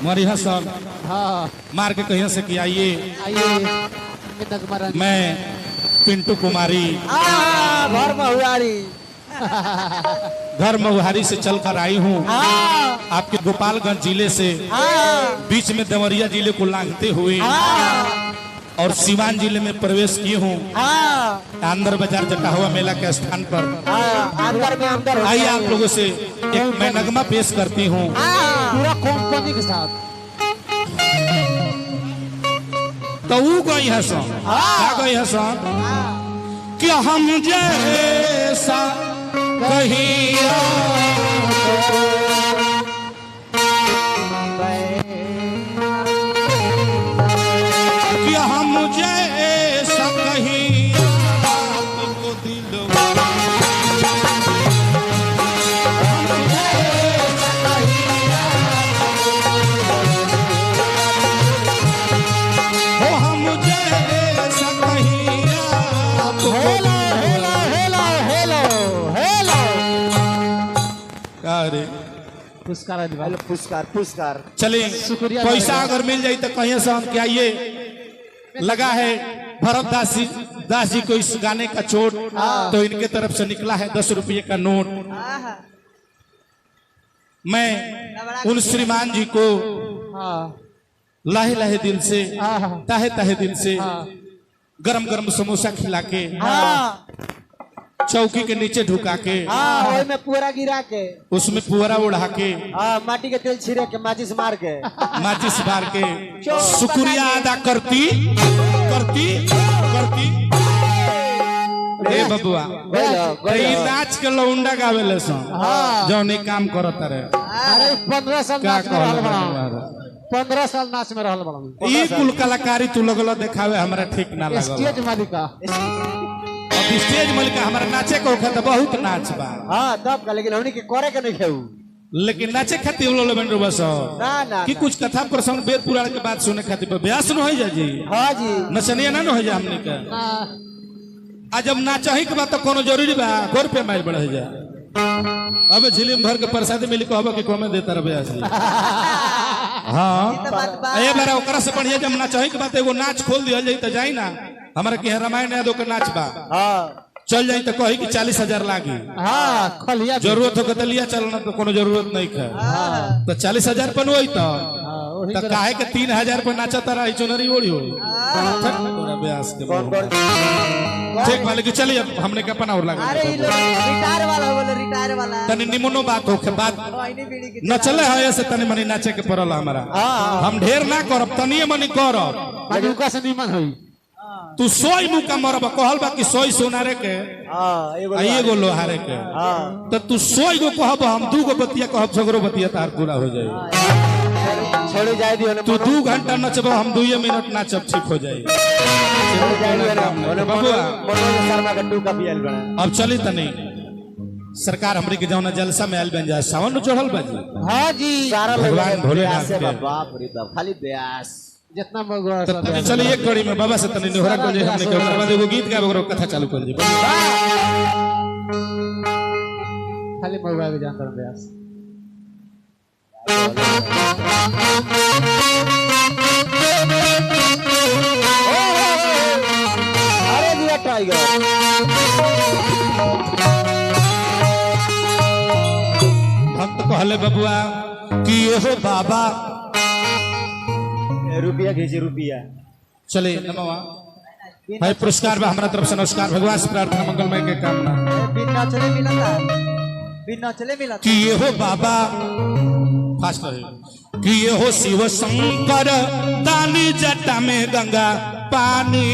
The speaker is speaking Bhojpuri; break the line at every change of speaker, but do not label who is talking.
मरिया सब
हाँ
मार के कहीं से कि आइए
आइए
मैं पिंटू कुमारी
घर महुआरी
घर महुआरी से चलकर आई हूँ आपके गोपालगंज जिले से बीच में देवरिया जिले को लांघते हुए और सिवान जिले में प्रवेश किए हूँ अंदर बाजार जटाहुआ मेला के स्थान पर
अंदर
आइए आप लोगों से एक मैं नगमा पेश करती हूँ
पूरा कंपनी के साथ।
तो वो गई है सर क्या गई है सर कि हम जैसा कहीं कि हम जैसा कहीं आपको दिलवा हो हम जैसा कहीं आपको अरे
पुरस्कार पुरस्कार
चलिए
शुक्रिया
पैसा अगर मिल जाए तो कहीं से हम क्या ये लगा है भरत दास जी को इस गाने का चोट तो इनके तरफ से निकला है 10 रुपये का नोट। मैं उन श्रीमान जी को लाहे लाहे दिल से ताहे ताहे दिल से गरम गरम समोसा खिला के चौकी के नीचे ढुका के
में पूरा गिरा के
उसमें पुअरा उड़ा के
माटी के तेल छिड़क के माचिस मार के
शुक्रिया अदा करती ए बबुआ ई नाच के लौंडा गावेले सन जौन ई काम करत रहे।
अरे 15 साल
का
नाच में रहल बड़ा
कहल
15 साल नाच में रहल बड़ा
ई कुल कलाकारी तू लगल देखावे हमरा ठीक ना लगल।
स्टेज मालिका
स्टेज मलिका हमारा नाचे को तो बहुत नाच बा
तब का लेकिन हमनी के करे के नहीं खेऊ
लेकिन नाचे खातिर लोग बन रहे बस
ना
कि कुछ कथा प्रसंग वेद पुराण के बात सुने खातिर ब्यास न हो जा जी
हां जी
नचनिया ना हो जा हमनी के आ जब नाचही के बात तो कोनो जरूरी बा गोर पे माइल बढ़ जा अब झिलिम भर के प्रसाद मिली कहबो कि कमे देता रे ब्यास हां ए बार ओकरा से बढ़िया जब नाचही के बात एगो नाच खोल दिया जाई त जाई ना हमारे के रामायण यादव के नाच बा चल जाई तो कही कि 40,000 लागी
खलिया
जरूरत हो तो लिया चलना तो कोनो जरूरत नहीं है तो 40,000 पर होई तो काहे के 3,000 पर नाचा तारा चुनरी ओढ़ी हो ब्यास के ठीक वाले कि चलिए हमने के अपन और लगा
रिटायर वाला
तनी निमनो बात होके बात न चले है ऐसे तनी मनी नाचे के पड़ल हमारा हम ढेर ना करब तनी मनी करब
से निमन होई
तू सोई मुका मरब कहल बा कि सोई सोनारे के एगो लोहारे के तो तू सोई गो कहब हम 2 गो बतिया कहब सगरो बतिया तार पूरा हो जाए
छोड़ जाए दियो
तू 2 घंटा नचब हम 2 मिनट नाचब ठीक हो जाए अब चली तनी सरकार हमरी के जौना जलसा में आयल बन जाए सावन चढ़ल बाजी
हां जी
भगवान भोलेनाथ के
बाप रे बाप खाली ब्यास जितना मगवा
तनी चलिए एक कड़ी में बाबा से तनी निहोरा कर जे हमने के ओकर बाद एगो गीत गावे ओकरो कथा चालू कर जे
खाली मगवा के जानता ब्यास अरे दिया टाइगर
भक्त कहले बबुआ कि ये हो बाबा
रुपया भेजे रुपया
चले नमवा भाई पुरस्कार बा हमारा तरफ से नमस्कार भगवान से प्रार्थना मंगलमय के कामना
बिना चले मिला
कि ये हो बाबा फास्ट रहे कि ये हो शिव शंकर दानी जटा में गंगा पानी